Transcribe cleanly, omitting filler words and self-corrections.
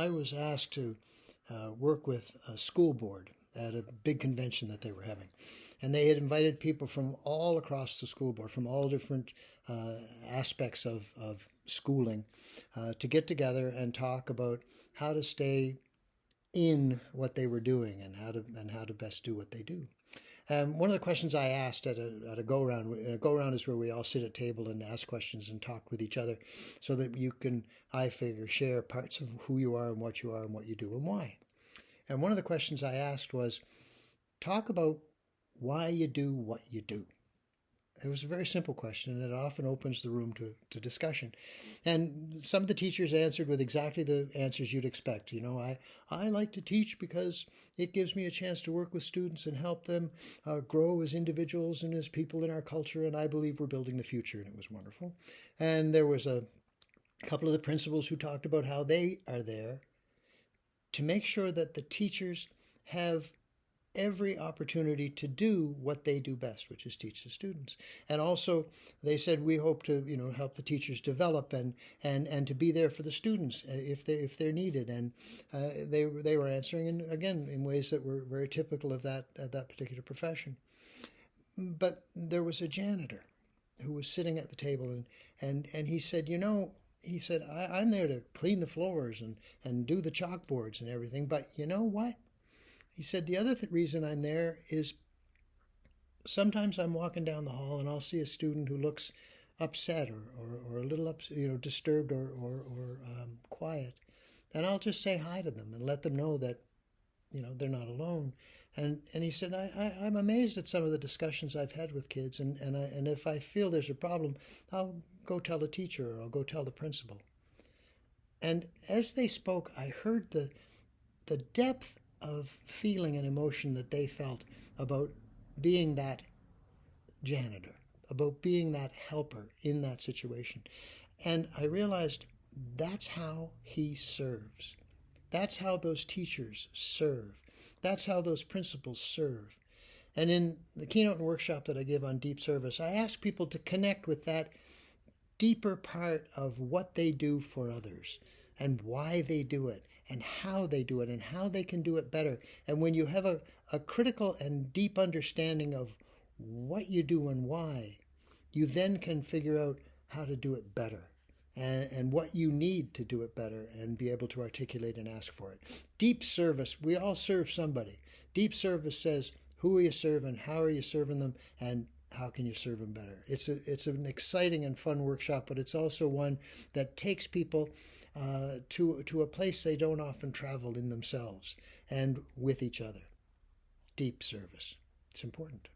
I was asked to work with a school board at a big convention that they were having. And they had invited people from all across the school board, from all different aspects of schooling, to get together and talk about how to stay in what they were doing and how to best do what they do. One of the questions I asked at a go-round is where we all sit at table and ask questions and talk with each other so that you can, I figure, share parts of who you are and what you do and why. And one of the questions I asked was, talk about why you do what you do. It was a very simple question, and it often opens the room to discussion. And some of the teachers answered with exactly the answers you'd expect. I like to teach because it gives me a chance to work with students and help them grow as individuals and as people in our culture, and I believe we're building the future, and it was wonderful. And there was a couple of the principals who talked about how they are there to make sure that the teachers have every opportunity to do what they do best, which is teach the students. And also, they said we hope to help the teachers develop and to be there for the students if they're needed. And they were answering, and again, in ways that were very typical of that particular profession. But there was a janitor who was sitting at the table, and he said, he said, I'm there to clean the floors and do the chalkboards and everything, but you know what? He said, the other reason I'm there is sometimes I'm walking down the hall and I'll see a student who looks upset or a little disturbed or quiet. And I'll just say hi to them and let them know that, they're not alone. And he said, I'm amazed at some of the discussions I've had with kids. And if I feel there's a problem, I'll go tell the teacher or I'll go tell the principal. And as they spoke, I heard the depth of feeling and emotion that they felt about being that janitor, about being that helper in that situation. And I realized that's how he serves. That's how those teachers serve. That's how those principals serve. And in the keynote and workshop that I give on deep service, I ask people to connect with that deeper part of what they do for others and why they do it and how they do it and how they can do it better. And when you have a critical and deep understanding of what you do and why, you then can figure out how to do it better and what you need to do it better and be able to articulate and ask for it. Deep service, we all serve somebody. Deep service says, who are you serving, how are you serving them, and how can you serve them better? It's an exciting and fun workshop, but it's also one that takes people to a place they don't often travel in themselves and with each other. Deep service. It's important.